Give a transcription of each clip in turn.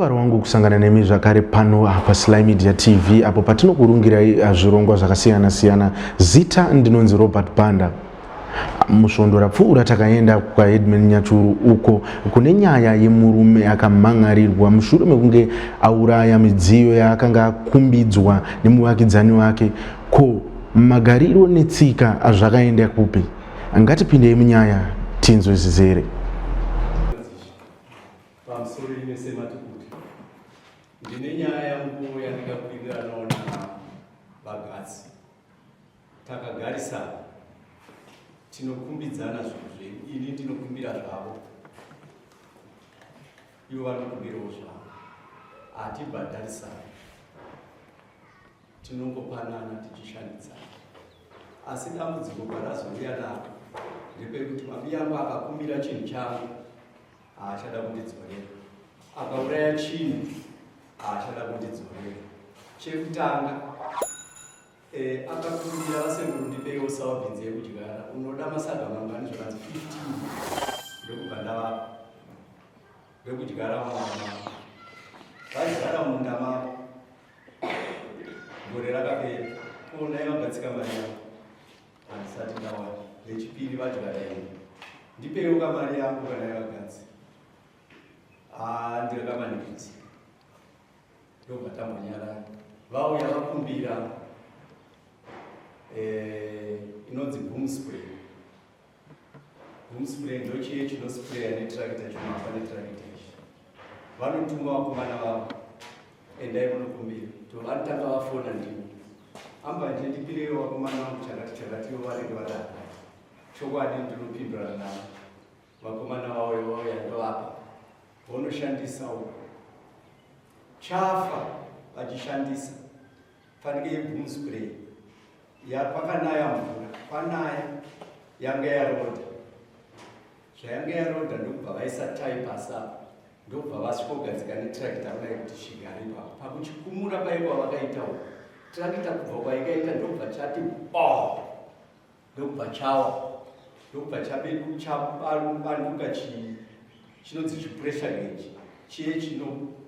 mufaro wangu kusangana nemi zvakare pano apa Sly Media TV apo patinokurungirai zvirongwa zvakasiyana-siyana. Zita ndinonzi Robert Banda. Musvondo rapfuura takaenda kwa Edmund Nyachuru uko kune nyaya yemurume akamangarirwa mushure mekunge auraya midziyo yaakanga akumbidzwa nemuvakidzani wake. Ko magariro netsika azvakaenda kupi? Ngatipindei munyaya tinzwisisire. Ndine nyaya yangu yandikapindirana navagadzI. Takagarisana tinokumbidzana zvinhu zvedu, ini ndinokumbira zvavo, ivo vanokumbirawo zvavo. Hatibhadharisani, tinongopanana tichishandidzana. Asi dambudziko parazouya naro ndepekuti mabi yangu akakumbira chinhu changu haachada kundidzorera, akauraya chinhu haachada kundidzorera. Chekutanga akakumbira vasekuru ndipeiwo sawabhinzi yekudyara, unoda masaga mangani zvakanzi 15 ndokubva ndavapa vekudyara mumunda mavo. Vadyara mumunda mavo, gore rakapera, kuonai vagatsika mari yangu handisati ndawana. Vechipiri vadyara ini, ndipeiwo kamari yangu kana vagadzi. Ndirakamanipidzi ndobva tambonyarara. Vauya vakumbira inonzi boom spray. Boom spray ndochiye chinospraya netrakita, chinohamba netrakita ichi. Vanotuma vakomana vavo, endai munokumbira. Vanotanga vafona ndimo, ambanje ndipirewo vakomana vangu chakati ivo vanenge vadaro. Chokwadi ndinopindura navo. Vakomana vauya ndovapa vonoshandisawo. Chafa vachishandisa fanike yeboom spray. Pakanaya mvura, panaya yanga yarodha. Zvayanga yarodha ndokubva vaisa tai pasi apa, ndokubva vasvikogadzika netrakita kudai kuti chigare ipapo. Pakuchikumura paipa vakaitawo trakita kubva kwaikaita ndokubva chati ndokubva chawa, ndokubva chabanduka chinonzi chipressure gauge, chiye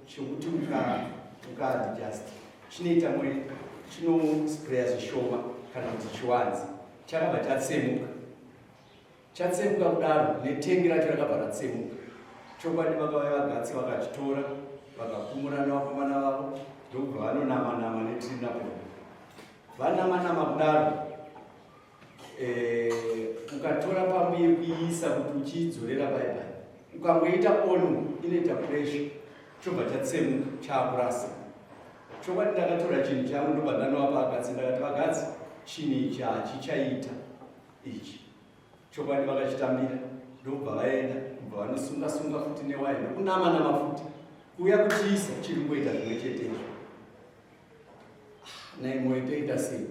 chokuti ukaadjust chinoita chinospraya zvishoma kana kuti chiwanzi. Chakabva chatsemuka kudaro, netengi racho rakabva ratsemuka. Chokwadi vakauya vagatsi vakachitora vakakumura navakomana vavo, ndokubva vanonama netrinapo. Vanama kudaro, ukatora pambi yekuiisa kuti uchiidzorera paipai, ukangoita onu inoita pressure, chobva chatsemuka chaakurasa. Chokwadi ndakatora chinhu changu ndobva ndanovapa vagadzi, ndakati vagadzi, chinhu ichi hachichaita ichi. Chokwadi vakachitambira, ndobva vaenda, kubva vanosunga futi newaini, ndokunama futi, kuuya kuchiisa chiri kuita zvimwe chetezvo. Nai mwoyo toita sei?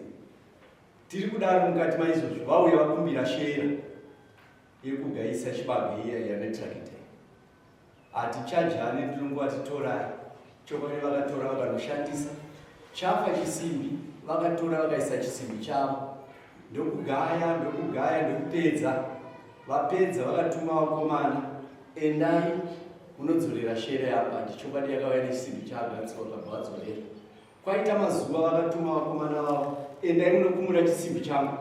Tiri kudaro mukati maizvozvo, vauya vakumbira shera yekugaisa chibage iya netrakita. Hatichajani, ndinongova titorai. Chokwadi vakatora vakanoshandisa. Chafa chisimbi, vakatora vakaisa chisimbi chavo, ndokugaya ndokupedza. Vapedza vakatuma vakomana, endai munodzorera shera yapandi. Chokwadi yakauya nechisimbi chaagadzika vakabva vadzorera. Kwaita mazuva vakatuma vakomana vavo, endai munokumura chisimbi changu.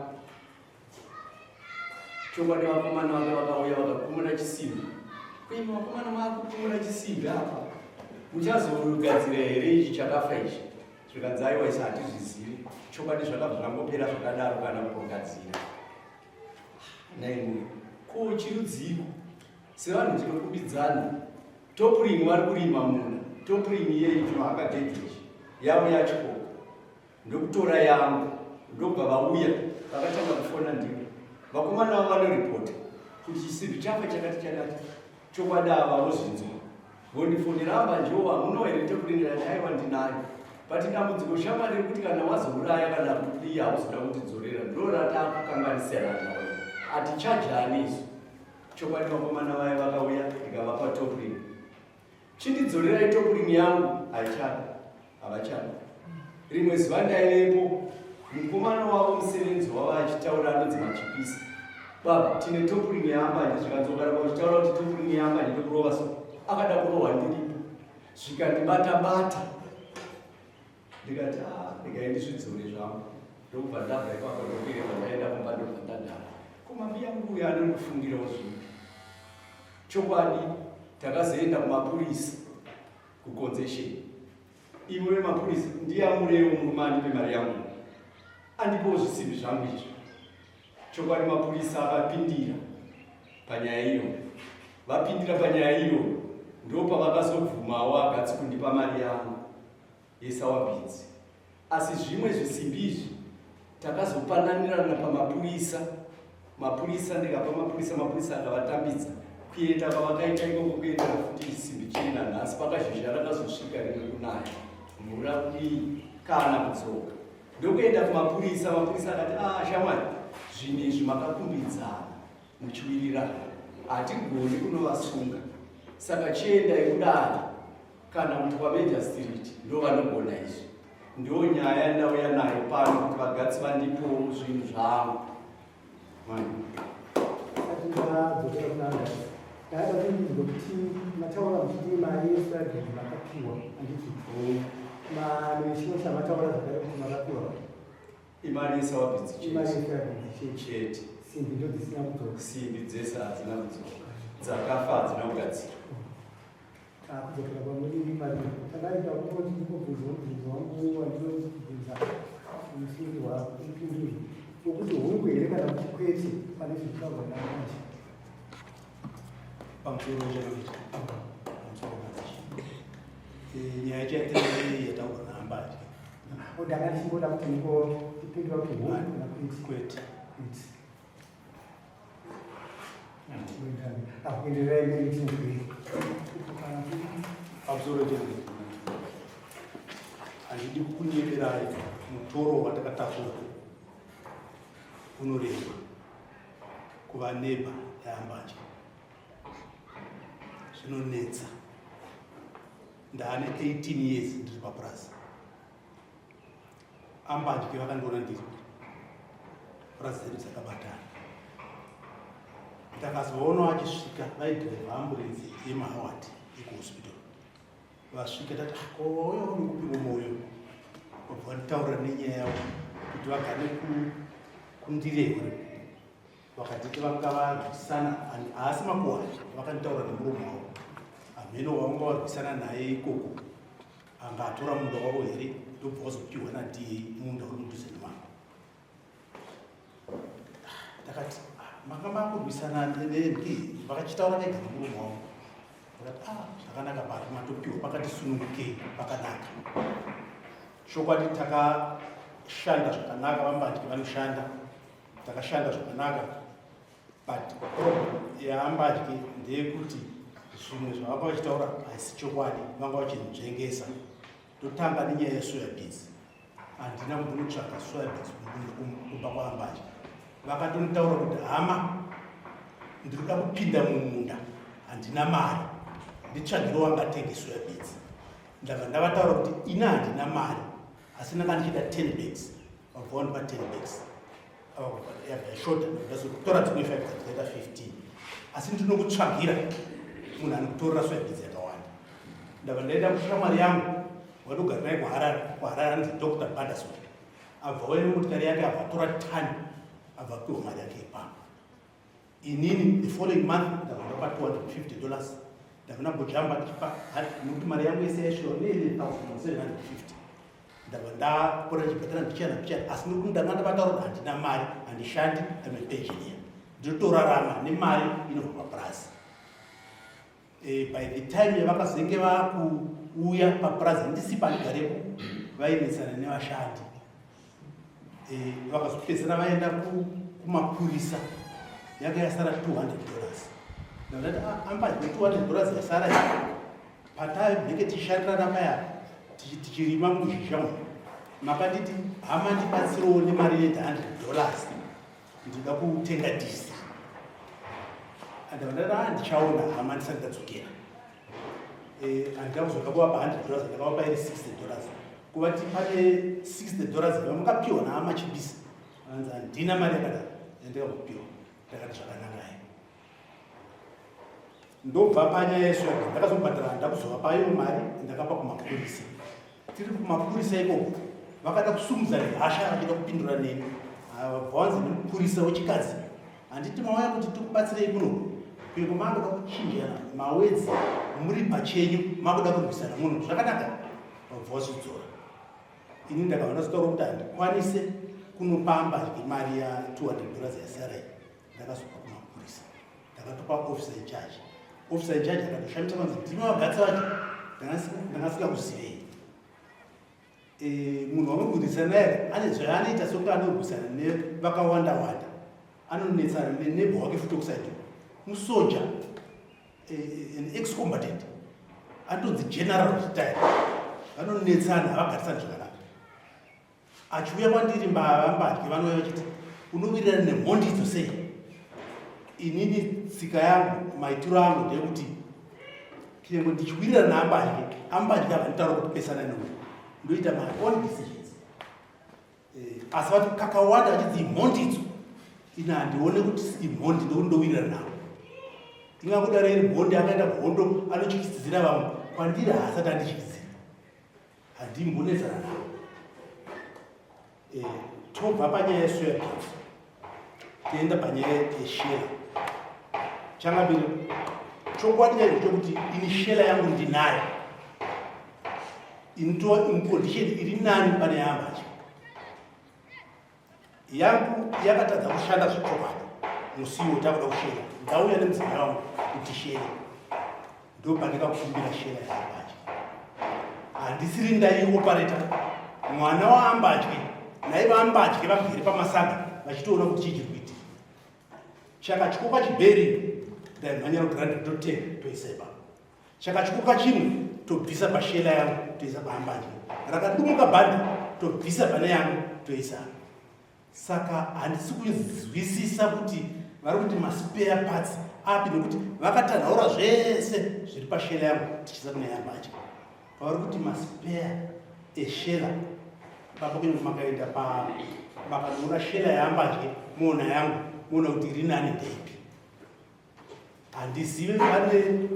Chokwadi vakomana vake vakauya vakakumura chisimbi. Kuima vakomana vaakukumura chisimbi apa, muchazogadzira here ichi chakafa ichi? Zvikanzi aiwa isi hatizvizivi. Chokwadi zvakabva zvangopera zvakadaro kana kugadzira. Naimwe ko chirudziro sevanhu tinokumbidzana. Topurini vari kurima muna, topurini yeyi tinohakagejeji yavo yachikoka, ndokutora yangu, ndobva vauya vakatanga kufona ndimo. Vakomana vavo vanoripota kuti chisimbi chafa chakati. Chokwadi ava vozvinzwa vondifonera, ambanjewo hamuno here topurini aiwa ndinayo. Pati dambudziko shamwari rekuti kana wazouraya kana kuti hauzoda kundidzorera, ndorataakukanganisirana nawe. Hatichajani isu. Chokwadi vakomana vaye vakauya ndikavapa topurini. Chindidzorerai topurini yangu, havachada. Rimwe zuva ndaivepo, mukomana wavo musevenzi wavo achitaura anonzi Machipisa. Baba, tine topurini yambanje, zvikanzogara pachitaura kuti topurini yambanje tokurova so. Akada kurohwa ndiripo. zvikandibata-bata ndikati ndikaendisvidzore zvangu ndokubva ndabva ipapo ndokereva ndaenda kumba ndobva ndadhara kumambiya nguya anondofungirawo zvinhu chokwadi takazoenda kumapurisa kuconzession imwe wemapurisa ndiyamurewo murume andipe mari yangu andipowo zvisimbi zvangu izvo chokwadi mapurisa akapindira panyaya iyo vapindira panyaya iyo ndopavakazobvumawo agatsi kundipa mari yangu yesawabhidzi asi zvimwe zvisimbi izvi takazopandanirana pamapurisa ndikapa mapurisa akavatambidza kuenda pavakaita ikoko kuenda futi isimbi chena nhasi pakazhizha rakazosvika rimwe kunaya mvura kudii kana kudzoka ndokuenda kumapurisa mapurisa akati shamwari zvinhu izvi makakumbidzana muchiwirirana hatigoni kunovasunga saka chiendai kudare kana kuti kwaMajor Street ndo vanogona izvi ndo nyaya yandauya nayo pano kuti vagatsi vandipowo zvinhu zvangu kuti mataura kuti mari yesiragedi makapiwa handiti chimwe chamataura zvakare kuti makapiwa imari yesawabhidzi chete simbi ndo dzisina kudzoka simbi dzese hadzina kudzoka dzakafa hadzina kugadzirwa kudzokera pamweni mari takaita kuti ndikobvunza wangu wandinobvunza musingi wapinduri wokuti hongu here kana kuti kwete pane zvitaurwa naanje pamusoro nyaya chaitei yataurwa naambati ndanga ndichingoda kuti ndipindura kuti hongu kana kwete akuenderai nemitindui pamusoro handidi kunyemerai mutoro watakataura unorema kuva neba yaambanje zvinonetsa ndaane 18 years ndiri papurasi ambanje vakandiona ndiri purasi dzedu dzakabatana takazoona achisvika vaidhiraivha amburenzi yemahawati ekuhospital vasvika tati koyo nokupimwa moyo vabva vanditaurira nenyaya yavo kuti vagane kundirewe vakatiti vanga varwisana haasi makuhani vakanditaura nemuromo wavo hameno vanga varwisana naye ikoko anga atora munda wavo here ndobva vazopiwa nada munda uri mudhuze nemangu takati makamba kurwisana nenki vakachitaura vega nemuromo wavo takati zvakanaka pari matopiwa pakatisunungukei pakanaka chokwadi takashanda zvakanaka vambandyi vanoshanda takashanda zvakanaka but yaambadyi ndeyekuti zvimwe zvavanga vachitaura haisi chokwadi vanga vachinzvengesa totanga nenyaya yesoyabeans handina kumbonotsvaga soyabeans kumba kwaambadyi vakatonitaura kuti hama ndiri kuda kupinda mumunda handina mari nditsvagiro wangatenge soyabeans ndabva ndavataura kuti ina handina mari asi ndanga ndichida 10 bags vabva vandipa 10 bags shota ndazotora dzimwe 5 dzakaita 15 asi ndinokutsvagira munhu anokutorera soyabeans yakawanda ndabva ndaenda kushamwari yangu wadogara naye kuharara ndidr Banderson abva waine motikari yake abva atora tani abva apiwa mari yake ipano inini the following month ndabva ndapa $250 ndabva ndambojamba tipa nokuti mari yangu yese yaisviwa ne$1,750 ndabva ndapota chibhedhlera ndichana asi nokuti ndanga ndavataura kuti handina mari handishandi amepenjiniya ndinotorarama nemari inobva papurazi by the time yavakazenge vakuuya papurazi ndisipa ndigarepo vainetsana nevashandi vakazopedzera vaenda kumapurisa yanga yasara $200 ndavati ambadyi $200 yasara pataimheke tichishandirana paya tichirima muzhizha makanditi hama ndibatsirowo nemari $100 ndida kutenga dhisi andavandada ndichaona hama ndisati ndadzokera handida kuzoda kuvapa $100 ndakavapa iri $60 kuvati pane $60 vamungapiwa nahama chibisi anzi handina mari yakadaro yandikakupiwa ndakati zvakanaka ndobva panyaya yesu ndakazobhadhara ndakuzova payo mari ndakapa kumapurisa. Tiri kumapurisa ikoko vakada kusumudza nehasha vachida kupindura neni bvanzi nemupurisa wechikadzi handiti mauya kuti tikubatsirei kuno kuiko makuda kuchinjana mawedzi muri pachenyu makuda kurwisana munhu zvakanaka vabva vazodzora. Ini ndakaona zitauro kuti handikwanise kunopamba mari ya $200 yasarai. Ndakazopa kumapurisa ndakatopa officer in charge. Officer in charge akatoshamisa kwanzi ndimi vagatsi vacho ndangasingakuzivei. Munhu wamurwisana ere ane zvaanoita sokuti anorwisana nevakawanda-wanda, anonetsana nenebha wake futi okusaidi musoja, an ex-combatant, atonzi general retire, vanonetsana havagarisani zvakanaka. Achiuya kwandiri mbadyi vanouya vachiti unowirirana nemhondidzo sei? Inini tsika yangu maitiro angu ndeyekuti kunyange ndichiwirirana neambadyi havanitaura kuti pesana newe ndoita my own decisions. Asi vati kakawanda vachidzi imhondidzo ina handione kuti imhondi ndokuti ndowirirana navo. Ingakudaro iri mhondi akaenda hondo anotyisidzira vamwe kwandiri haasati andityisidzira handimbonetsana navo. Tobva panyaya yesoya beans tienda panyaya yeshela. Changambiri chokwadi chaizvo chokuti ini shela yangu ndinayo intoa condition iri nani pane yambacho yangu yakatadza kushanda zvokwadi musiwo takuda kushela ndauya nemudzimai wangu kuti shela ndo pandikakumbira shela yambacho. Handisiri ndaiopareta mwana waambadye naivambadye vagere pamasaga vachitoona kuti chii chiri kuitika. Chakatyoka chibheri ndaimhanyira kugirandi totenga toisaipa. Chakatyoka chimwe tobvisa pashela yangu toisa paambadye. Rakadumuka bhadhi tobvisa pane yangu toisa. Saka handisi kuzwisisa kuti vari kuti maspare parts api nekuti vakatanhaura zvese zviri pashela yangu tichisa kune yambadye. Pavari kuti maspare eshela papa kunyange makaenda makanoona shela yambadye muona yangu muona kuti iri nani ndeipi. Handizive vane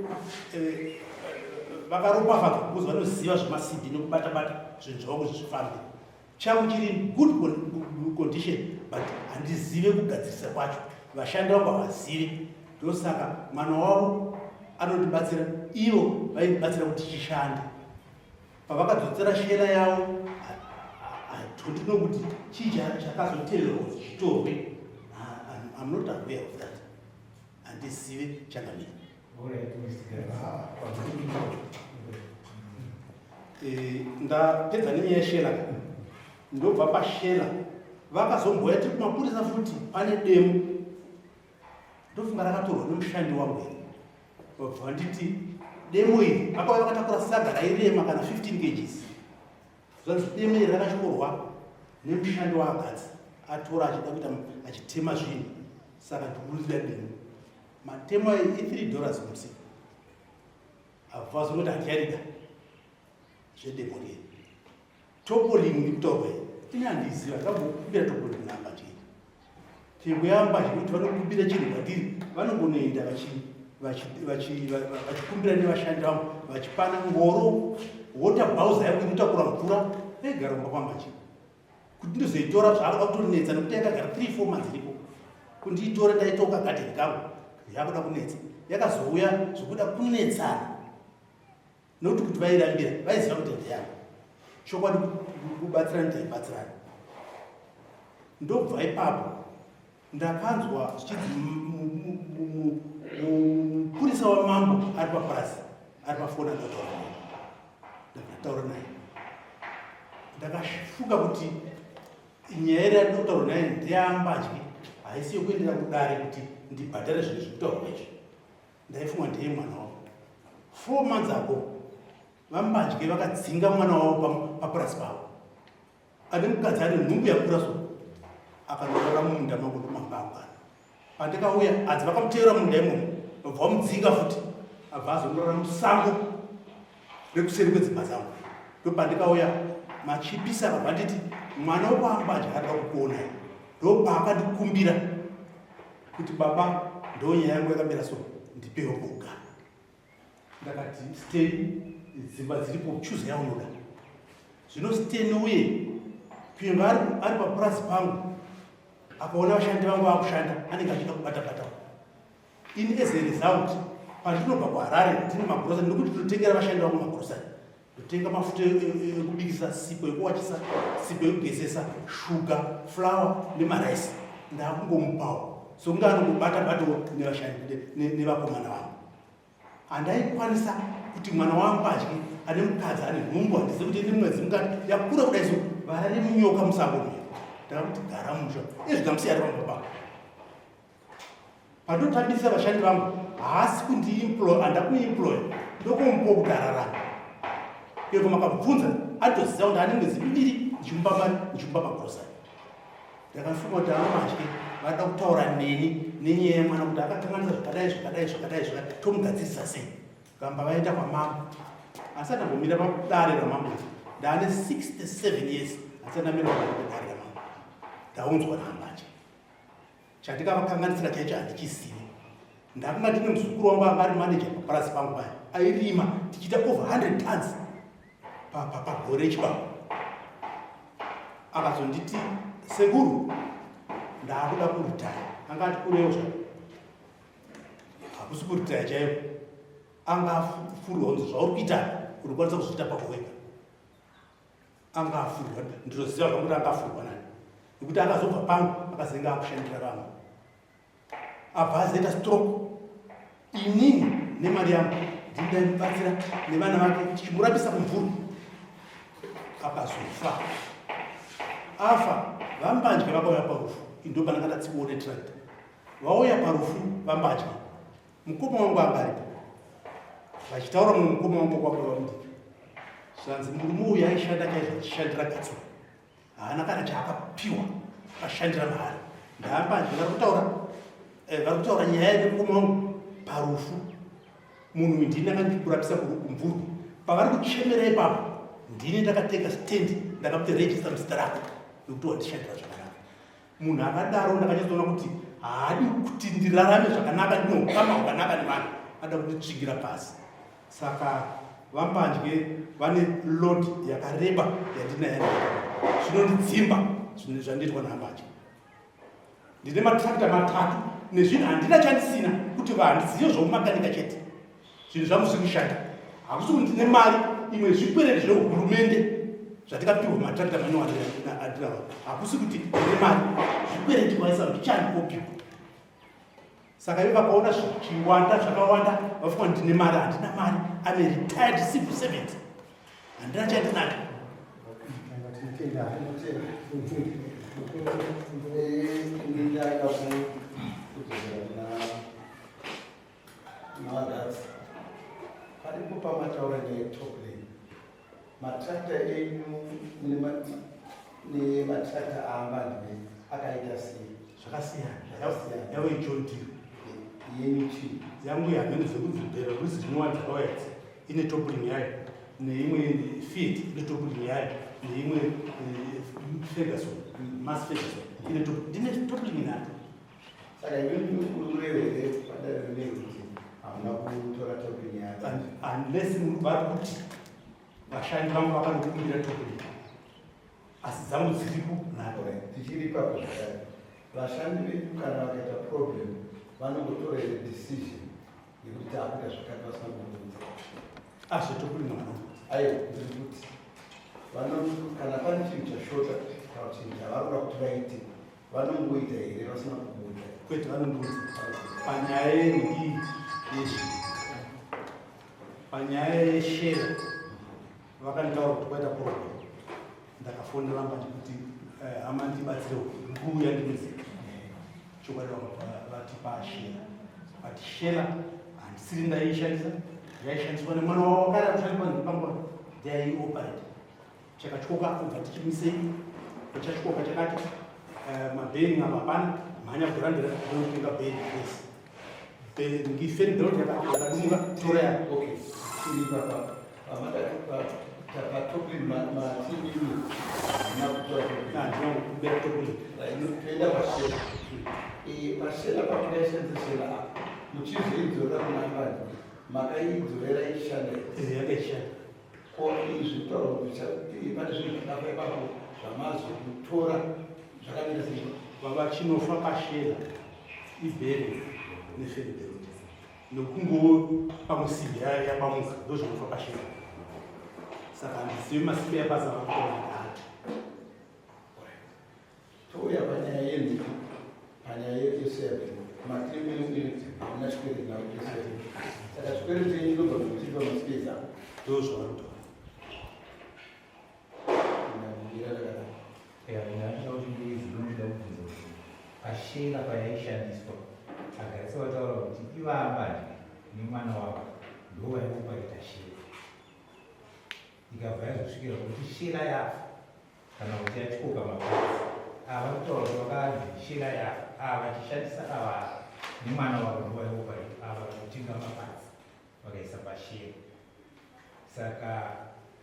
vakaropafadza kukuzi vanoziva zvemasimbi nokubata-bata zvinhu zvavo kuti zvifambe. Changu chiri good condition but handizive kugadzirisa kwacho. Vashandi vangu havazivi. Ndosaka mwana wavo anotibatsira ivo vaitibatsira kuti chishande. Pavakadzodzera shela yavo handino kuti chii chakazoteererwa kuti chitorwe. I'm not aware of that. Handisive changamira. Ndapedza nenyaya yeshela ndobva pashela vakazomboya tiri kumapurisa futi pane demo ndofunga rakatorwa nemushandi wangu iri. Vabva nditi demo iri vakauya vakatakura saga rairema kana 15 kgs. Zvanzi demo iri rakatyorwa nemushandi waakadzi atora achida kuita achitema zvinhu. Saka ndikurira demo matemo ayo $3 musi abva zongoti handiyarida zvedemo riri. Topoling ndikutaurwa ini handiziva ndakambokubira topoling naambadye. Tengo yaambadye kuti vanokubira chinhu kwandiri vanongonoenda vachikumbira nevashandi vangu vachipana ngoro water bowser yangu inotakura mvura egara kumba kwambadye kuti ndizoitora zvaakuda kutonetsa nekuti yakagara 3-4 months iripo. Kundiitora ndaitoka gadheni kangu yakuda kunetsa yakazouya zvokuda kunetsana nokuti kuti vairambira vaiziva kuti ndeyangu chokwadi kubatsirani taibatsirani. Ndobva ipapo ndakanzwa zvichidzi mupurisa wamambo ari papurasi ari pafoni ndakataura naye ndakashuka kuti nyaya iri andinotaura naye ndeyaambadye haisi yokuendera kudare kuti ndibhadhare zvinhu zvekutaurwa izvi. Ndaifunga ndeye mwana wavo. 4 months ago vambadye vakadzinga mwana wavo papurasi pavo. Ane mukadzi ane nhumbu yakura so akanorara mumunda mangu ndomangangana. Pandikauya hadzi vakamuteera munda imomo vabva vamudzinga futi abva azonorara musango rekuseri kwedzimba dzangu. Ndopandikauya machipisa akabva nditi mwana wokuambadye akada kukuonai. Ndopaakandikumbira kuti baba ndonyaya yangu yakamira so ndipewo kugara. ndakati stay dzimba dziripo choose yaunoda zvino stay uye kuimba ari papurazi pangu akaona vashandi vangu vakushanda anenge achida kubata-batawo ini as a result pandinobva kuharare ndine magurosari nekuti tinotengera vashandi vangu magurosari ndotenga mafuta ekubikisa sipo yekuwachisa sipo yekugezesa shuga flour nemaraisi ndakungomupawo sokunge anongobata-batawo nevashandi nevakomana vangu handaikwanisa kuti mwana wangu adye ane mukadzi ane nhumbu handizivi kuti ine mwedzi mukati yakura kudai so varari munyoka musango mwe ndakakuti gara musha ezvindamusiyari pambapa pandotambisa vashandi vangu haasi kundiimploy handakumuimploya ndokumupo kuti ararame iko makabvunza atoziva kuti ane mwedzi miviri ndichimupa mari ndichimupa magurosari ndakafunga kuti anomadye vada kutaura neni nenyaya yemwana kuti akakanganisa zvakadai tomugadzirisa sei kamba vaenda kwamama asi andambomira padare ramambo ndaane 67 years asi andamira padare ramambo ndaunzwa naambache chandikavakanganisira chaicho handichisivi ndakanga ndine muzukuru wangu anga ari manager papurasi pangu paya airima tichiita over 100 tons pagore chibaba akazonditi sekuru ndaakuda kuritaya anga ati kurewo zva hakusi kuritaya chaivo anga afurwa kunzi zvauri kuita uri kwanisa kuzviita pako wega anga afurwa ndinoziva zvakuti anga afurwa nani nekuti akazobva pangu akazenga akushandira vamwe abva azoita stroke inini nemari yangu ndindaimubatsira nevana vake tichimurapisa kumvuri akazofa afa vambadye vakauya parufu indopana katatsione tractor vauya parufu vambadye mukoma wangu angaripo vachitaura mumwe mukoma wangu kwakavamuti zvanzi murume uyu aishanda chaizvo achishandira gatsura haana kana chaakapiwa ashandira mahari ndaambadye vari kutaura nyaya yemukoma wangu parufu munhu uyu ndini akandikurapisa kumvurwi pavari kuchemera ipapo ndini ndakatenga stendi ndakamuti regista muzita rako nekuti wandishandira zvakanaka munhu akadaro ndakanyatsoona kuti haadi kuti ndirarame zvakanaka ndinoukama hwakanaka nevanhu ada kunditsvigira pasi saka vambadye vane load yakareba yandinayo zvinondidzimba zvinhu zvandiitwa nambadye ndine matrakta matatu nezvinhu handina chandisina kuti vandizive zvomumakanika chete zvinhu zvangu zviri kushanda hakusi kuti ndine mari imwe zvikwerere zvehurumende zvatikapiwa matrakta manowandinawa hakusi kuti ndine mari zvikwerere tikwaisa ndichani kopiwa saka ivo vakaona zvichiwanda zvakawanda vafunga ndine mari handina mari ame retired civil servant handina chandinacho paripo pamataura netopling matrakta enyu nematrakta aambandwe akaita sei zvakasiyana yave ichondiro yenyu chii yangu yamene zvekudzibhera rusi zvinowanda royalty ine topling yayo neimwe field ine topling yayo neimwe Ferguson mass Ferguson ine topling nayo saka inyunyu ururevere padare renekuti hamuna kutora topling yayo unless vari kuti vashandi vangu vakanokumbira topling asi dzangu dziripo nayo tichiri papo zvakare vashandi vedu kana vakaita problem vanongotora decision yekuti taakuita zvakati vasina kuudza azvetopling mwana aiwa ndiri kuti kana pane chinhu chashota kana chinhu chavaroda kuti vaite vanongoita here vasina kubuda kwete vanondiudza panyaya yenhii panyaya yeshera vakanditaura kuti kwaita problem ndakafonera vambati kuti hama ndibatsire nguu yandinozi chokwadi vatipa shera but shera handisiri ndaishandisa yaishandiswa nemwana wavo wakare kushandiswa ndipangwa ndaioperator chakatyoka kubva tichimisei chachikoka chakati mabheringi amapana mhanya kurandira otenga bheringi ngifenidhoti yakadunga tora yako patopling matini ndinokubera topling toenda pashela pashela pakudaishandisela muchizoidzora kunambani makaidzorera ishanda yakaishanda ko izvi kutaura kuti pane zvinhu zvakapa ipapo zvamazokutora zvakamira sei baba chinofa pashela ibheri neferibheri nokungowo pamusimbi yapamuka ndozvinofa pashela saka handizivi masimbi yapasa vakuona touya panyaya yenzi panyaya yeseve matirimiiri hamuna chikwere navo cheseve saka chikwere chenyu ndobva kutipa maspesa ndozvaanotora pashela payaishandiswa agariswa vataura kuti ivamba nemwana wavo ndovaivopaita shela ikabva yazosvikira kuti shela yafa kana kuti yatyoka mabasa ava kutaura kuti vakanzi shela yafa ava vachishandisa ava nemwana wavo ndovaivopaita ava kutenga mabasa vakaisa pashela saka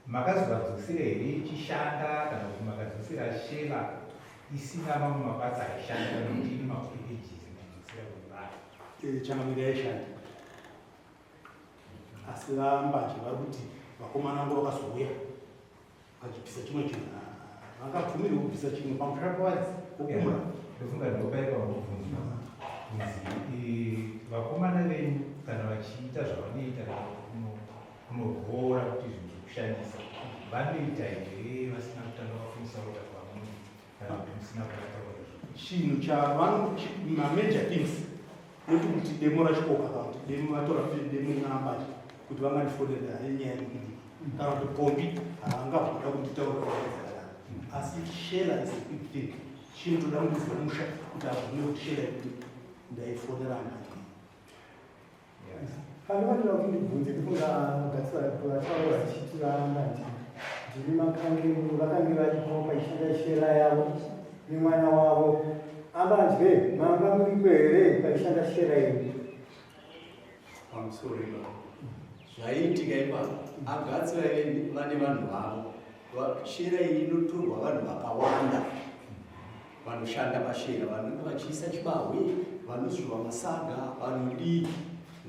makazovadzosera here ichishanda kana kuti makadzosera shela isina mamwe mabasa aishanda nokuti ine maprivileges madzosera kuvanhu changamira yaishanda asi vambanje vari kuti vakomana vangu vakazouya vachibvisa chimwe chinhu vakabvumirwa kubvisa chimwe pamusha pawadzi okumura ndofunga ndopaipa mubvunza vakomana venyu kana vachiita zvavanoita kunogoora kuti zvinhu zvekushandisa vanoita here vasina kutanga vafundisa kuita kwamuni kana kuti musina kutataura chinhu chamameja things noti kuti demo rachikoka kana kuti demo vatora demo nambanje kuti vangandifonera yenyaya yekudii kana kuti pombi haangabvoda kunditaura kuaaa asi shela is a big thing chinotoda mundizomusha kuti abvume kuti shela yekuti ndaifonera mbanje Anofanira kuti ndibvunze kufunga vataura vachiti vambanje ndine makange vakange varipo paishanda shela yavo nemwana wavo ambanje manga muripo here paishanda shela yedu pamusoro zvaiitika ipapo agatsi vane vanhu vavo shera iyi inotorwa vanhu vakawanda vanoshanda pashera vanenge vachiisa chibahwe vanozviva masaga vanodii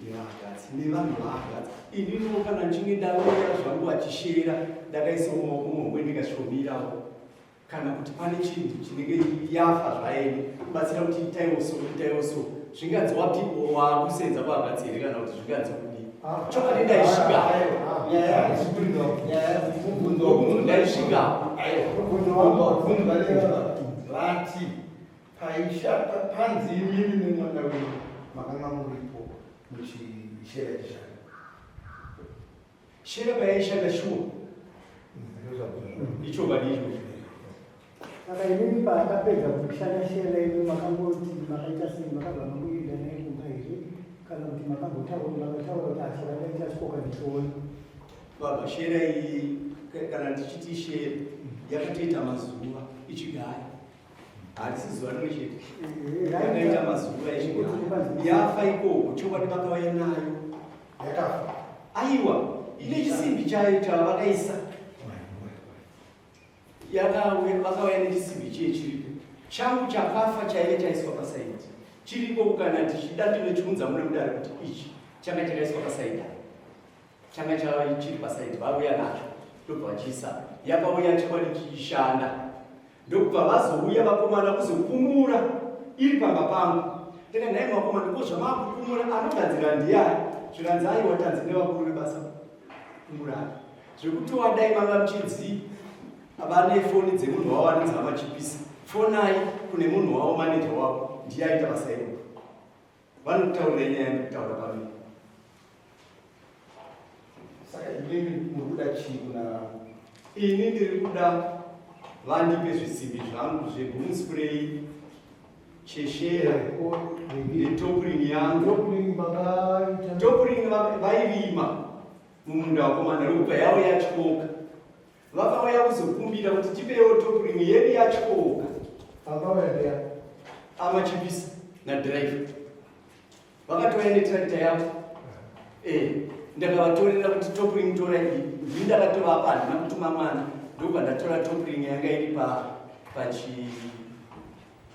ndevagatsi nevanhu vagatsi ininiwo kana nchinge ndauya zvangu vachishera ndakaisawo maoko momwe ndikashomirawo kana kuti pane chinhu chinenge yafa zvaeni kubatsira kuti itaiwo so zvinganzi wakusenza kwagatsi here kana kuti zvinganzi kudii chokwadi ndaisvikapo ndaisvikapo vati paishanda panzi imini nemwana wenyu makanga muripo muchishera chishanda shera payaishanda shuwa ichokwadi izvozvo saka inini paakapedza kushanda shela ino makangoti makaita sei makabva mamuenda naye kumba here kana kuti makataura kuti ashera ndaita chikoka ndichiona baba shera iyi kana ndichiti shera yakatoita mazuva ichigaya harisi zuva rimwe chete yakaita mazuva ichigaya yafa ikoko chokwadi vakauya nayo yakafa aiwa ine chisimbi chayo chavakaisa vakauya nechisimbi chiye chiripo changu chakafa chaive chaiswa pasaidi chiripo kana tichida tivechiunza mune mudare kuti ichi changa chakaiswa pasaidi changa chiri pasaidi vauya nacho ndobva vachiisa yakauya chokwadi chiishanda ndokubva vazouya vakomana kuzopumura iri pamba pangu ndika nhai vakomana ko zvamaakukumura anogadzira ndiyai zvikanzi aiwa tanzi nevakuru vebasa kumurana zvekuti wadai manga muchidzii vane foni dzemunhu wavo anonzi amachipisa fonai kune munhu wavo maneja wavo ndiye aita basa iroko vanokutaurira nyaya ndikutaura pamwe saka inini muri kuda chii kuna ini ndiri kuda vandipe zvisimbi zvangu zveboomspray cheshera netopuring yangu topuring vairima mumunda wakomana robva yavo yachikoka vakauya kuzokumbira kuti tipewo topuring yedu yachikoka amachipisa nadrive vakatouya netrakta yavo ndakavatorera kuti topuring tora iyi ndii ndakatovapa handina kutuma mwana ndobva ndatora topuring yanga iri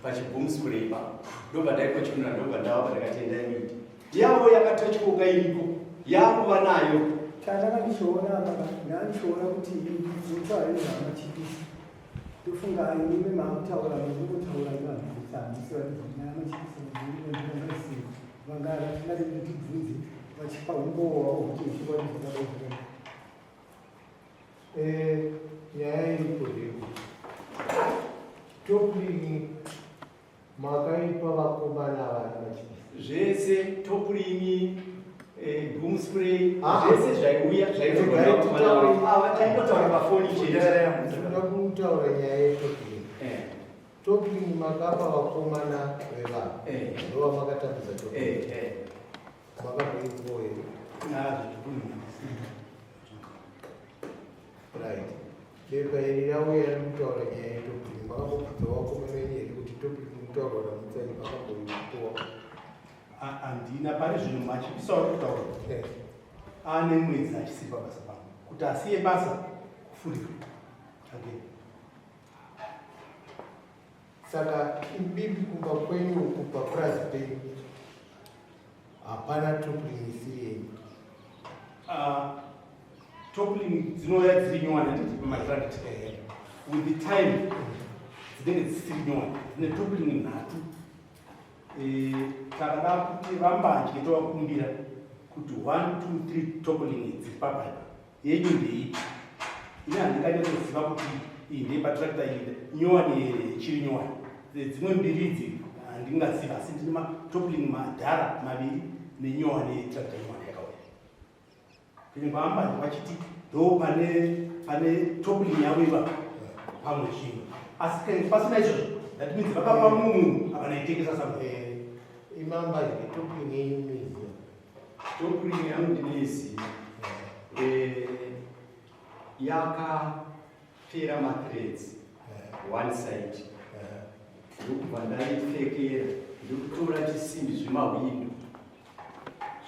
pachiboomspray pa ndobva ndaikochimura ndobva ndavapa ndakatenda miti yavo yakatochikoka iripo yakuva nayo chandakandishoona apa ndanishoona kuti zvinotwarini amachipisi tofunga ime makutaura mekutaura ivanhuisanisivaamachipisi vangatinati kuti tibvunzi vachipa umbowa kuti zvikwanisaa nyaya iripo zveku topurini makaipa vakomana vari machipisi zvese topurini boom spray zvese zvaiuya zvaitaura pafoni toda kutaura nyaya yetopurini topurini makapa vakomana vevanhu ndova makatambudza topurini makabvoivo here right bepa iri rauya riri kutaura nyaya yetopurini makambobvudza vakomana venyu here kuti topurini mutaura ramutsani makamboipowa handina pane zvinhu machipisa uri kutaura ane mwedzi achisipa basa pano kuti asiye basa kufurika again. Saka imbibi kumba kwenyu kupa purazi penyu hapana topurini isiri yenyu. topurini dzinouya dziri nyowani handiti pamatract with the time dzinenge dzisiri nyowani dzine topurini nhatu takada kuti vambanje tovakumbira kuti 1, 2, 3 topurini dziri papaipa yenyu ndeipi ine handingatoziva kuti iyi ndeipatracta iyi nyowani here ichiri nyowani dzimwe mbiri idzi handingaziva asi ndine matopurini madhara maviri nenyowani yetracta nyowani yakauya kunyangwa vambanje vachiti ndo pane topurini yavo iva pamwe chimwe asi pasina izvozvo that means vakapa munhu akanaitengesa samwe Imamba topurini yenyu miziva topurini yangu ndinoiziva yakapera mathreads one side ndokubva ndaipfekera ndokutora chisimbi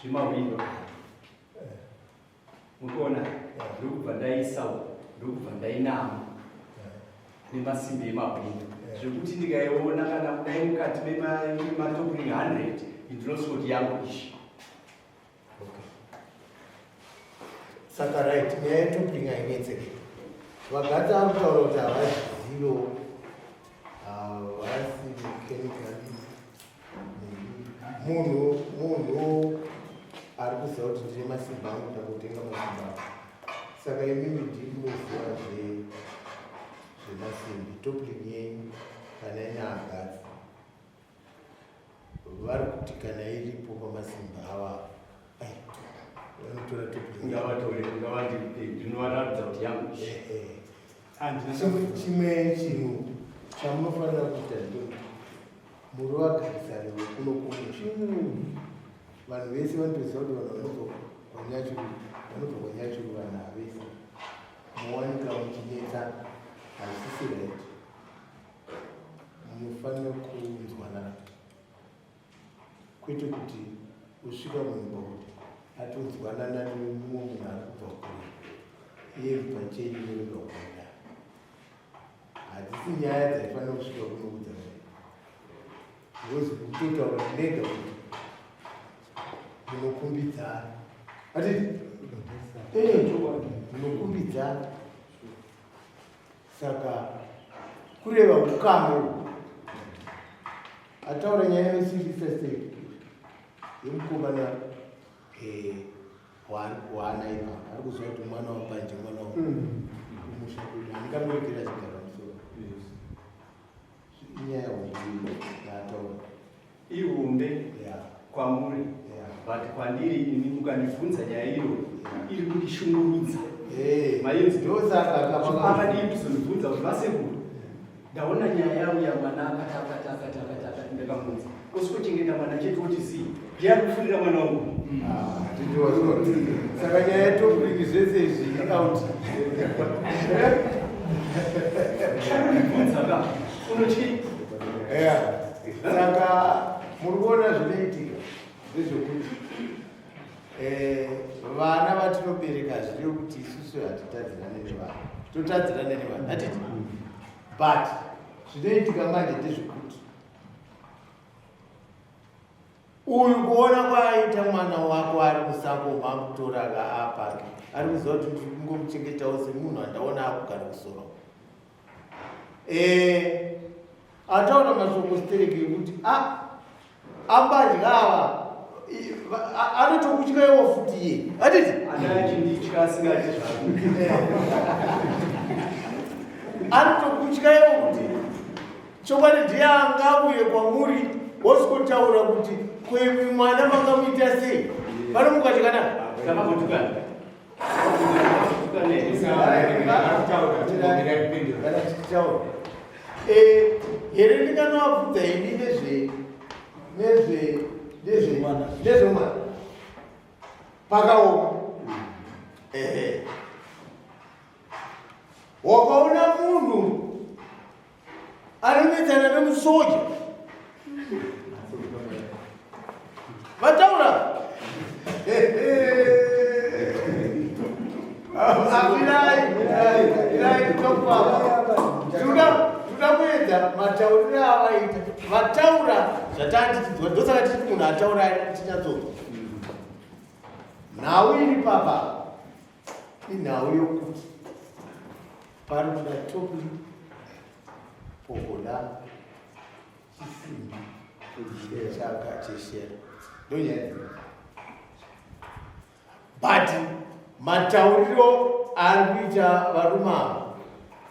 zvimawindo mukuona ndokubva ndaisawo ndokubva ndainama nemasimbi emawindo zvekuti ndikaiona kana kudai mukati mematopurini 100 ndinozoti yangu ishi. Saka right nyaya yetopurini hainetseki vagati ari kutaura kuti havazivo havasi chemicali munhu ari kuziva kuti ndine masimba angu kuda kutenga masimba saka imimi ndiri kunoziva zvemasimbi topurini yenyu kana ine hagadzi vari kuti kana iripo pamasimba ava vanotora ndinovaratidza kuti yangu chimwe chinhu chamunofanira kuita ndekuti muri vagarisani vekunokumusha vanhu vese vanotoziva kuti vanhu vanobva kwanyachuru vanhu havese muwanika muchinetsa haisisi right munofanira kunzwanana kwete kuti usvika munhu pakuti atonzwanana nemumwe munhu ari kubva kure iye pachenyu norega kuona hadzisi nyaya dzaifanira kusvika kunoudza rozi kutotaura nega kuti munokumbidzana atiti munokumbidzana saka kureva ukame ataura nyaya yesilvester yemukomana waanaipa ari kuziva kuti mwana wapanje mwana kumusha kuti handingamurekera chigara musoro inyaya hombe yaataura ihombe kwamuri but kwandiri ini mukandibvunza nyaya iyo iri kundishungurudza maenzipakadii kuzondibvunza kuti vasekuru ndaona nyaya yavo yamwana akata ndakamunza osikochengeta mwana chete kuti zii ndiari kufundira mwana wangu saka nyaya yetopurini zvese izvi akauti ndibvunza unotyi saka muri kuona zvinoitika ndezvekuti vana vatinobereka zviri kuti isusu hatitadzirane nevanhu totadzirane nevanhu hatiti but zvinoitika manje ndezvekuti uyu kuona kwaita mwana wako ari kusango makutora apa ari kuziva kuti ndiri kungomuchengetawo semunhu andaona akugara kusoro ataura mashoko stereki ekuti ambadya ava anotokutyawo futi iye atiti anotokutyawo kuti chokwadi ndiye angauye kwamuri wosikotaura kuti kwemi mwana makamuita sei pano mukatikana here ndinganovabvudza ini nezvemwana pakaoma wakaona munhu anomedzana nemusoja vataura tuda kuedza matauriro avaita vataura zvatatidzwa ndosaka titi munhu ataura tinyatsodzwa nhau iri papa inhau yokuti pari kuda topi pogoda chisimbi chakateshera ndonyaya but matauriro ari kuita varume ava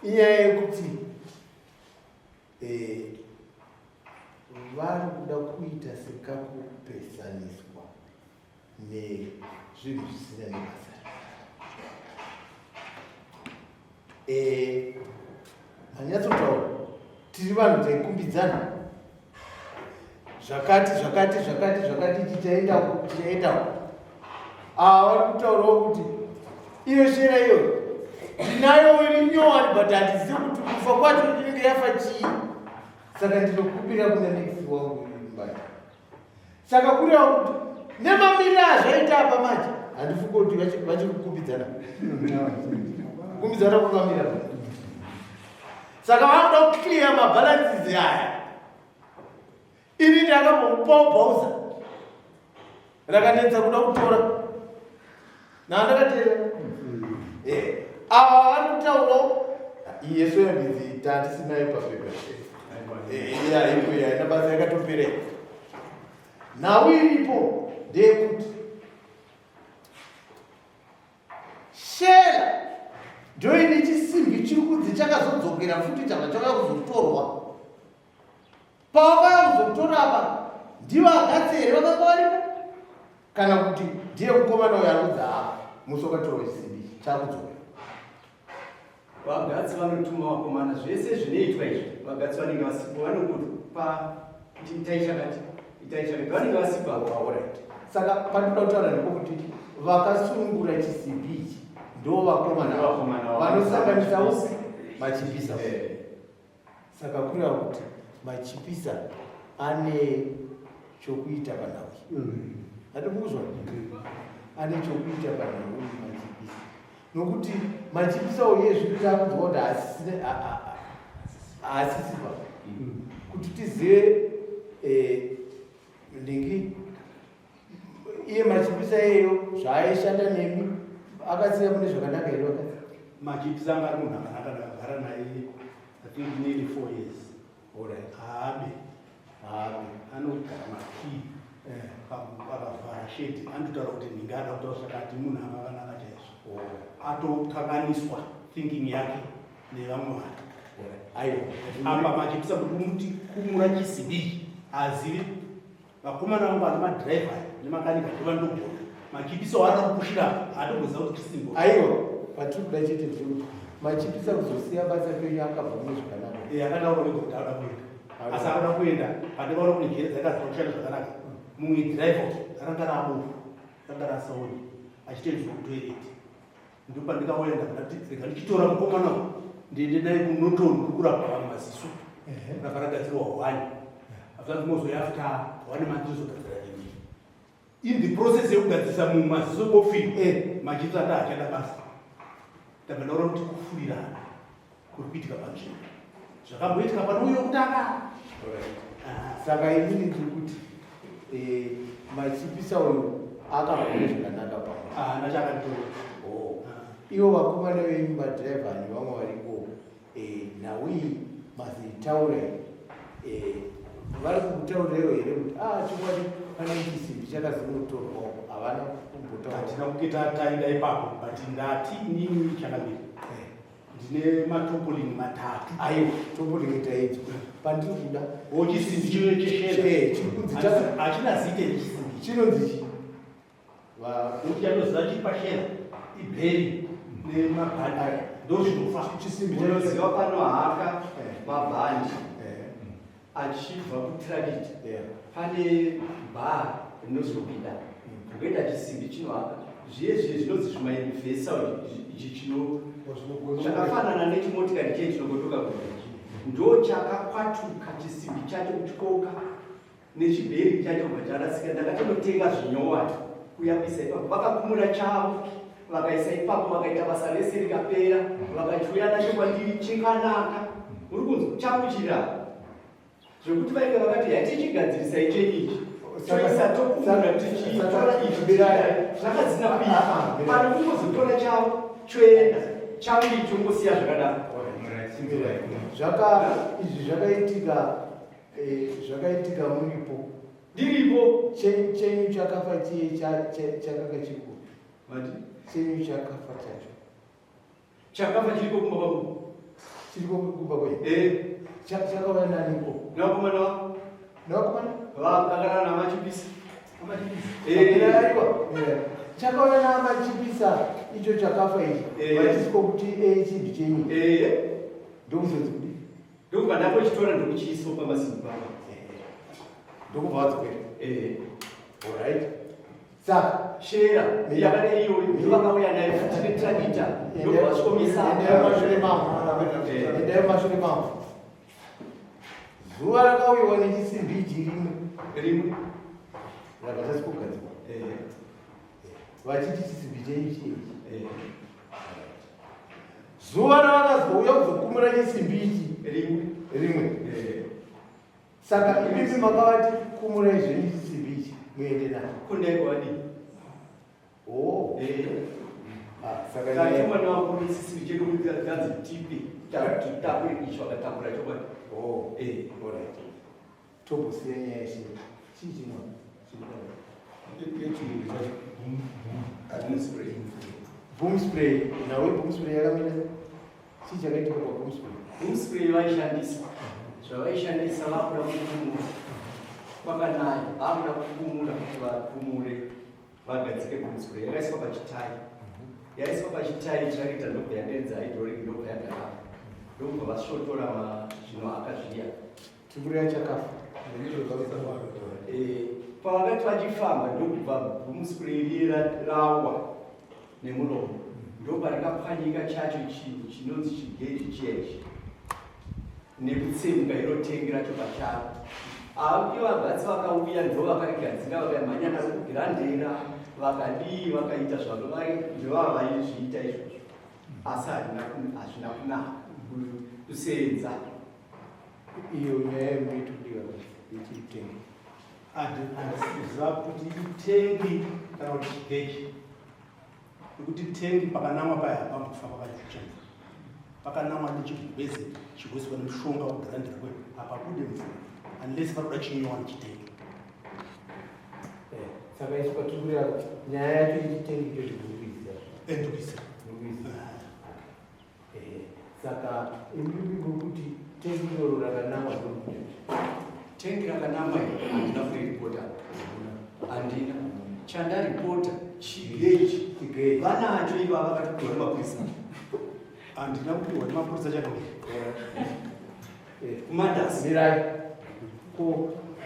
inyaya yekuti vari kuda kuita sekakupesaniswa nezvinhu zvisina nebasa manyatsotaura tiri vanhu taikumbidzana zvakati tichaendawo ava vari kutaurawo kuti iyo shera iyoyo ndinayo iri nyowani but handizivi kuti kufa kwacho inenge yafa chii saka ndinokumbira kuna next wangu mbaya saka kureva kuti nemamiriro azvaita apa manje handifunga kuti vachiri kukumbidzana kukumbidzana kwakamira saka vanoda kuclear mabalances aya ini ndakambomupawo bhauza rakanetsa kuda kutora nandakatera ava vari kutaurawo iye soyambidzi tatisinayo papepa iko yaina basa yakatoperera nhau iripo ndeyekuti shera ndoine chisimbi chiri kunzi chakazodzokera futi changa chauya kuzotorwa pavakauya kuzotora apa ndivo agatsi here vakanga varipo kana kuti ndiye mukomana uyo anodza musokatorwa chisimbi chakudzokera vagatsi vanotuma vakomana zvese zvinoitwa izvi vagatsi vanenge vasipo vanokupa kuti itai chakati itai chakati vanenge vasipa alright saka pandinoda kutaura ndekuti vakasungura chisimbi ichi ndo vakomana vanosanganisawo machipisa saka kureva kuti machipisa ane chokuita panhau hatikuzwa ane chokuita panhau machipisa nokuti machipisa uye zvikuita kudzwa kuti haasisipa kuti tizive ndingi iye machipisa iyeyo zvaaishanda nemi akasiya mune zvakanaka here vakati machipisa anga ari munhu akanaka ndakagara naye I think nearly 4 years alright haabe anogara makii akavhara shedi anototaura kuti ninge ada kutaura zvakati munhu anga akanaka chaizvo atokanganiswa thinking yake nevamwe vanhu apa machipisa kuti kumura chisimbi azivi vakomana vangu vana madhiraivha nemakanika ndovandogona machipisa waada kupushira hatomboziva kuti chisimbo aiwa patiri kuda chete ndekuti machipisa kuzosiya basa kwenyu akabva mune zvakanaka akataura wega kuti aoda kuenda asi akuda kuenda pane vaona kuti njere dzakaziva kushanda zvakanaka mumwe dhiraivha akanga rabofu akanga rasaoni achitenzwa kutoireti ndopandikaoenda rega ndichitora mukomana ndiende naye kunotoni kurapa vamwe maziso rakaragadzirwa hwani after 1 month zogadzira ini in the process yekugadzisa mumwe maziso bofini machipisa ndaachada basa takandaura kuti kufurirana kuri kuitika panzvimbo zvakamboitika panouyo kutanga saka inini ndiri kuti machipisa uyu akagone zvakanaka pamwe nachakatoro ivo vakomana venyu madhiraivha nevamwe variko nawi mazitaure vari kukutaurirewo here kuti chokwadi pane chisimbi chakazinotorwawo havana hatina kuita taenda ipapo but ndati inini chakambiri ndine matopoling matatu aiwa topoling taiti pandiri kuda chisimbi chinocheshera hachina zite chisimbi chinonzi chi kuti anoziva chiri pashera ibheri nemabhandi ndozvinofa chisimbi unoziva pano haka mabhandi achibva kutiraditi pane bha rinozopinda ukaenda chisimbi chinohaka zviye zvinonzi zvimainivhesa ichi chakafanana nechimotikari chee chinogotoka kureji ndo chakakwatuka chisimbi chacho kuchikoka nechibheri chacho bacharasika ndakatonotenga zvinyowani kuyambisa ipapo vakakumura chavo vakaisa ipapo vakaita basa rese rikapera vakachiuya nacho kwandiri chekanaka uri kunzwa chakuchira zvokuti vainge vakati hatichigadzirisa icheichi toisa tokumura tichitora ichi zvakadzina kuipa pano kungozotora chavo choenda chavo ichongosiya zvakadaro izvi zvakaitika muripo ndiripo chenyu chakafa chiye chakanga chiripo chenyu chakafa chacho chakafa chiriko kumba kwangu chiriko kumba kwenyu chakauya naniko nevakomana nevakomana vakagara namachipisa aiwa chakauya namachipisa icho chakafa ichi vachisiko kuti chibvi chenyu ndokuzonzi kudi ndokubva ndakochitora ndokuchiiso pamasimbi papa ndokubva vadzikwera alright saka shera yakada iyoyo ndovakauya nayo tine tradita ndokuvasvomisa endayo mashure mavo zuva rakauyiwa nechisimbi ichi rimwe rakatasi kugadzirwa vachiti chisimbi chenyu chiechi zuva ravakazouya kuzokumura chisimbi ichi rimwe saka imimi makavati kumurai zvenyu chisimbi ichi muende nacho kundaigwadi saka kaimwana wako nesisimbi chedu ganzi tipi takuicho akatakura chokwadi tombosiya nyaya yeshe chii chino boom spray nawe boom spray yakamira chii chakaitika pa boom spray boom spray vaishandisa zvavaishandisa vakuda kukumura kwakanaya vakuda kukumura kuti vakumure vagadzike boom spray yakaiswa pachitai yaiswa pachitai trakita ndobva yaderedza hydraulic ndobva yagarapa ndobva vasvotora zvinohaka zviya chikuru yachakafa pavakati vachifamba ndokubva boom spray riye rawa nemuromo ndoparikapwanyika chacho chinhu chinonzi chigeji chiechi nekutsemuka iro racho pachavo avo vagatsi vakauya ndo vakarigadzira vakamhanya naro kugirandera vakadii vakaita zvavo ndovava vaizviita izvozvo asi hazvina kunaka kusenza iyo nyaya yemuitudika yechitengi handisiziva kuti itengi kana kuti chigeji nekuti tengi pakanamwa paya pambofa pakachena pakanamwa nechigweze chigwezwa nemushonga wegirandira kwedu hapabude mvura unless paroda chinyowani chitengi saka isu patikurira nyaya yacho yechitengi icho endukisa saka imbibi ngokuti tengi iroro rakanamwa tengi rakanamwa handina kuriripota handina chandaripota chigeji vanacho iva vakatogora mapurisa handina kupiwa nemapurisa chakamira kumadhasi mirai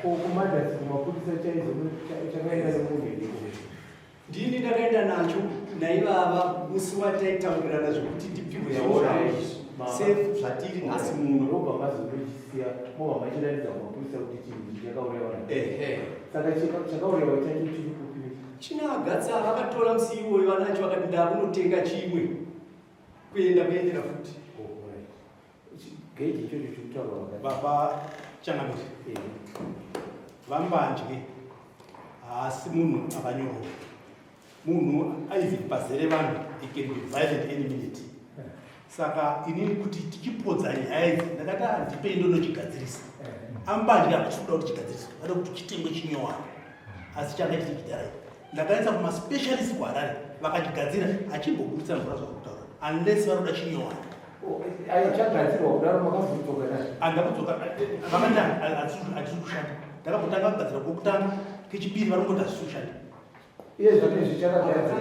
kumadhasi kumapurisa chaizo chakaenda nemunhu ndini ndakaenda nacho naivava musi wataitaurirana zvokuti ndipiwe sefu zvatiri nhasi muno robva mazondochisiya mobva machiratidza kumapurisa kuti chinhu chakaurayiwa saka chakaurayiwa chacho chiri kupi chinagatsa vakatora musi iwoyo vanacho vakati ndakunotenga chimwe kuenda kuendera futi geji ichocho chikutaurwa baba changamiri vambanje asi munhu akanyoro munhu aizi pazere vanhu it can be violent any minute saka inini kuti tichipodza nyaya idzi ndakati ndipei ndonochigadzirisa ambandika achikuda kuti chigadzirisa ada kuti chitengwe chinyowani asi changa chiti chidharai ndakaisa kumaspecialist kuharare vakachigadzira achimbobudisa mvura zvakutaura unless varoda chinyowani chagadzirwa kudaro makazodzoka andakudzoka vakati hatisi kushanda ndakambotanga kugadzira kwokutanga kechipiri varongoti hatisi kushanda iye zvone zvichakagadzirwa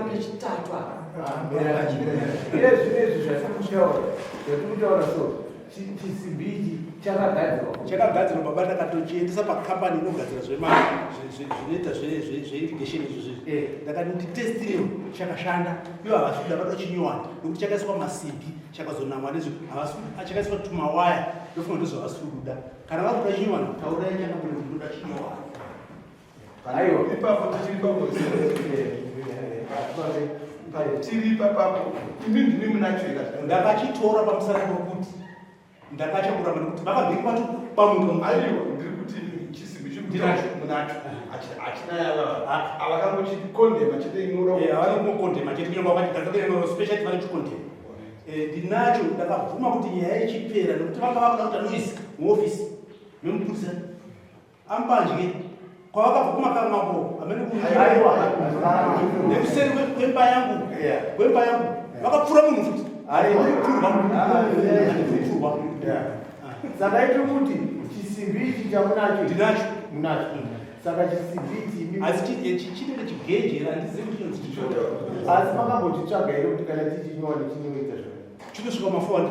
zvatimutaura so chisimbi ichi chakagadzirwa baba ndakatochiendesa pakambani inogadzira zvinoita zveirrigation izvozvi ndakati nditestirewo chakashanda ivo havasi kuda vada chinyowani nokuti chakaiswa masimbi chakazonamwa nezvo chakaiswa tumawaya ndofunga ndizvo havasi kuda kana vakuda chinyowani taurai chakabuda kunoda chinyowani aiwa ipapo tichiripapo tiri papapo imi ndimi munachera ndakachitora pamusana pokuti ndakachakuramba nekuti vakabviri pacho pamunhu aiwa ndiri kuti chisimbi chimunacho hachina yava avakangochikondema chete inodavanokumokondema chete nyonga vakachigadzaa special vanochikondema ndinacho ndakabvuma kuti nyaya ichipera nekuti vanga vakuda kuita noise muofisi memupurisa ambanje kwavakabva kumakamako amene nekuseri kwemba yangu vakapfura munhu futi saka iti kuti chisimbi ichi chamunacho ndinacho munacho saka chisimbi ichi asi chine chigeji handizivi asi makambotitsvaga here kuti kana tichinyowani chinoita zvo chinosvika ma400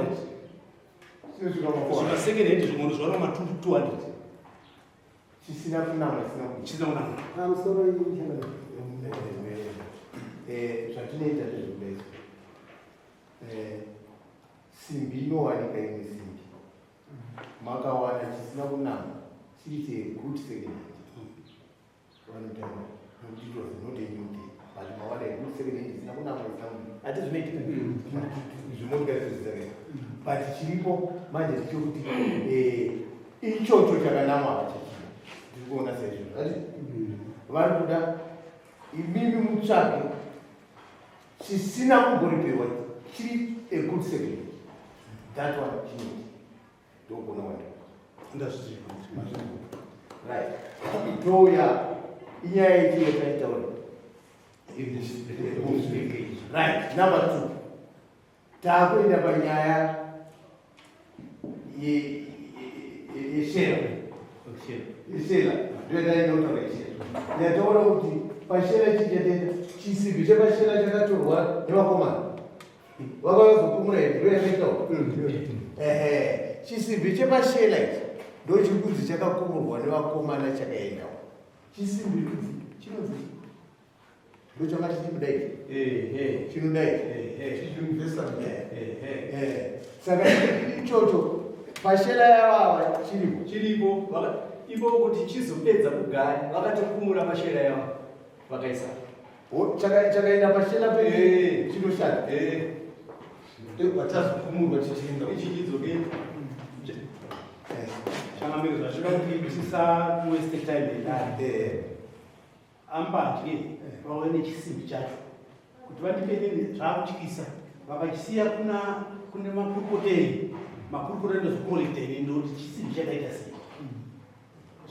chinosvika second hand zvimono zvavana ma200 chisina kunama chisina kunama pamusoro zvatinoita nezvekudaiso simbi inowanika imwe simbi makawana chisina kunama chiri good second vanotaura nokuti it was not a new day but mawana good second hand isina kunama hati zvinoitika zvimotikari zvezizake but chiripo manje tichokuti ichocho chakanama hachachina ndikuona saizvozvo ati vari kuda imimi mutsvake chisina kumboriperwa chiri a good second that one chinoti ndogona wanda ndazviziva right touya inyaya ichi yataitaura right number 2 taakuenda panyaya yeshera ishera ndoyatainotaura ishera ndataura kuti pashera chichatenda chisimbi chepashera chakatorwa nevakomana vakavazokumura here ndoyataitaura chisimbi chepashera ichi ndochikunzi chakakumurwa nevakomana chakaendawo chisimbi chinonzi ndochanga chichimudai chinodai saka ichocho pashera yavava chiripo ivo kuti chizopedza kugaya vakatokumura pashera yavo vakaisa chakaenda pashera pe chinoshanda vatazokumurwa chichienda ichichidzokera shamamiro zvasvika kuti tisawaste time edare ambanje vauya nechisimbi chacho kuti vandipedeni zvaakutyisa vakachisiya kune makurukoteri makurukoteri ndozvikolekiteni ndoti chisimbi chakaita sei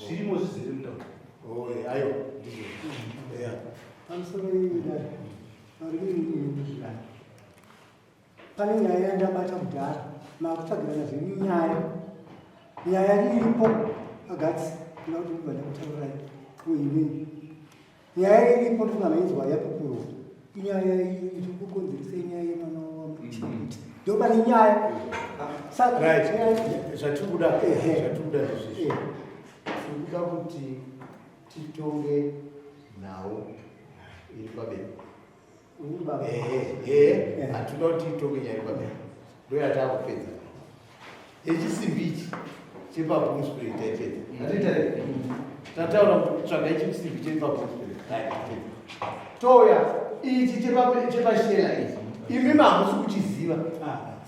zvirimo zvizere mutauro aiwa pamusoro iiarimuzvikana pane nyaya yandabata kudhara makutsvagirana nyaya iripo agatsi kuda kuti ndibva ndakutaurai uimini nyaya iripo ndinamainzwa yapupurwa inyaya iri kukonzeresa inyaya yemwana wamuchiti ndo pane nyaya zvatikuda ndizvizvi tikuda kuti titonge nhau iri pabeko hatinoda kuti titonge nyaya iri pabeko ndoyatakupedza echisimbi ichi chepabumspirit taipedza tataura kutsvaga ichisimbi chepabumspirit toya ichi chepashela ichi imi mamusi kuchiziva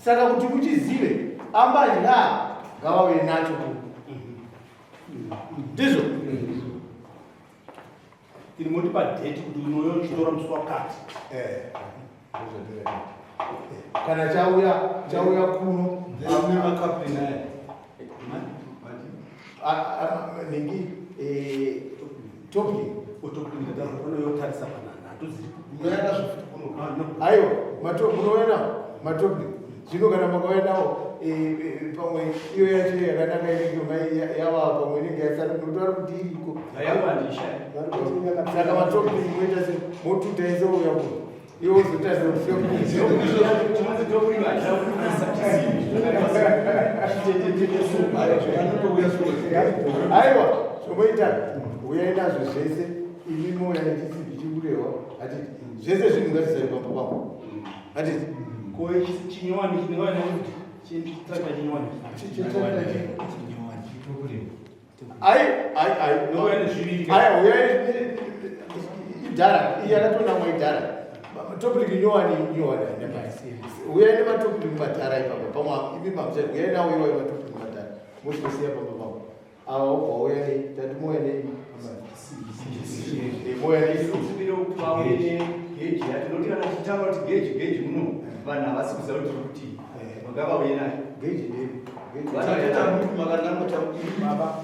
saka kuti muchizive ambanja ngavauye nacho ndizvo tiri mutipa date kuti unoyochitora musi wakati kana chauya kuno ningi unoyotarisa aiwa munoona matopli zvino kana makaendawo pamwe iyo yacho yakanaka inenge yava pamwe inenge yasara notaura kuti iriko saka matopli moita se motutaiseuya kuno iwo zotaisa aiwa zvomoita uyai nazvo zvese imi moya nechisi zvichikurehwa ati zvese zvinhu ngazvisari pamba pangu ati chinyowani chinenge chitsaka chinyowani uyai idhara yakatonamwa idhara topic nyowani uyai nematopic madhara ipapa pamwe imi mamsa uyai nawo iwai matopic madhara mososiya pamba pangu ava ubva uyai tati moya nei geji yatinoti kana chitaura kuti geji muno vanhu havasi kuziva kuti kuti makavauye nayo geji baba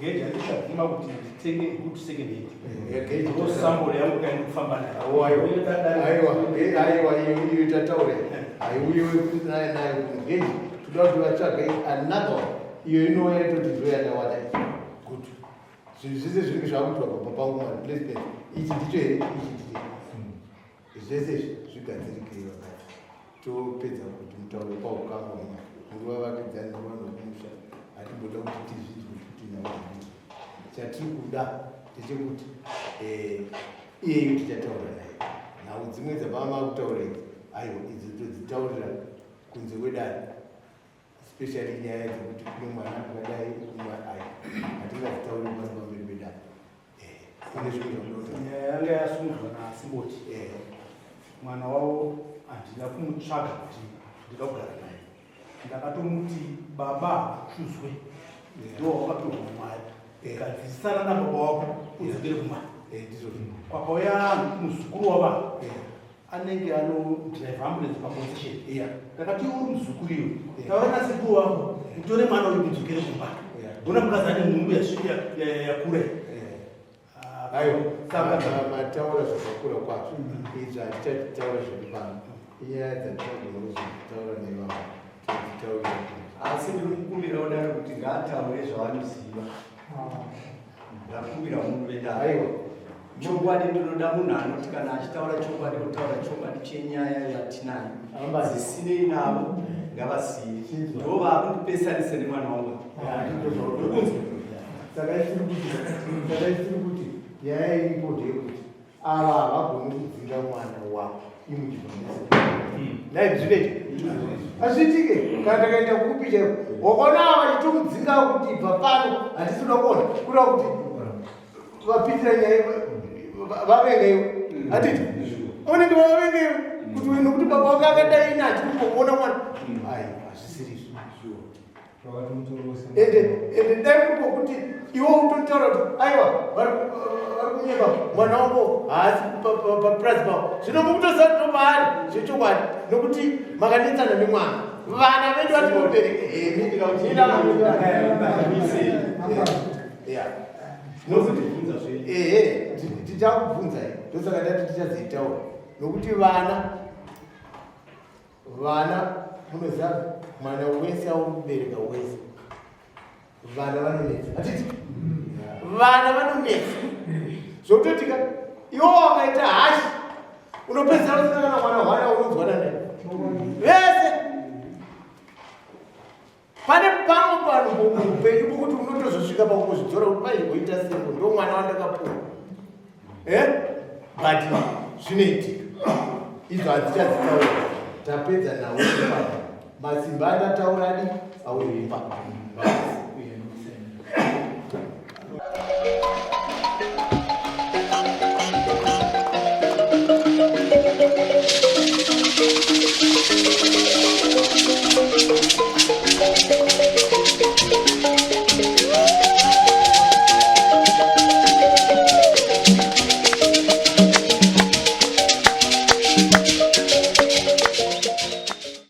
geji andichavhuma kuti nditenge kuti second hand osambolo yangu kaenda kufamba nayoaiwa iyo tataure aiuyewe nayo geji toda kuti vatsvaga another iyo inouya toti ndoyandawada good zvinhu zvese zvinenge zvakuitwa pamba pangu mareplacement ichi ndicho here ichi ndicho zvese zvigadzirikei vakati topedza kuti mutauro paukamwa nguva vakidzani nevanhu vakumusha hatimboda kuti tizvidzwe kuti naii chatiri kuda ndechekuti iyeyo tichataura naye nhau dzimwe dzapama kutaurei aiwa idzi todzitaurira kunze kwedare especially nyaya dzekuti kune mwana akadai umwe ai hatingazitauri pano pamberi pedare kune zvimwe zvamunoti nyaya yanga yasungwa nasimboti mwana wavo handina kumutsvaga kuti ndida kugara naye ndakatomuti baba chuzwe ndo wakatorwa mwari kadzisana nababa wako udzokere kumwari kwakauya muzukuru wava anenge anodrive ambulance paposition ndakati uri muzukuru iyo taura nasekuru wako utore mwana uyu mudzokere kumwari bona mukazane nhumbu yakure mataura zvakakura kwazvo izvi hatichataura zviri pano inyaya dzatagona kuzitaura nevavo tozitaurira asi ndikukumbira udaro kuti ngaataure zvavanoziva ndakumbira munhu vedaro aiwa chokwadi ndinoda munhu anoti kana achitaura chokwadi kutaura chokwadi chenyaya yatinayo zisinei navo ngavasiye ndo vakundipesanise nemwana wangu saka isiri kuti nyaya iripo ndeyekuti ava havagoni kudzinga mwana wavo imuchibhanisi naizvineiti azviitike kana ndakaenda kupi chaiko wakaona ava chitomudzinga kuti bva pano handisi unokona kuda kuti vapitira nyaya vavengeiwo hatiti onenge vavengeiwo kuti nokuti baba wake akadai ina achikumbomona mwana ai hazvisiri ende ndaimuko kuti iwo utotaura kuti aiwa vari kunyeba mwana wako haasi papurazi pavo zvino mukutosati paari zvechokwadi nokuti makanetsana nemwana vana vedu vatinobereke tichakubvunzai ndosaka ndati tichazoitaura nokuti vana munoziva mwana wese aubereka wese vana vanonetsa hatiti vana vanonetsa zvokutotika iwo wakaita hashi unopedzisa usangana mwana hwana unonzwana naye vese pane pamwe panhu muupenyu pokuti unotozosvika pakuzvidzora kuti paizvoita seko ndo mwana wandakapuwa but zvinoitika izvo hadzichadzitaura tapedza nawo masimba andatauradi auimba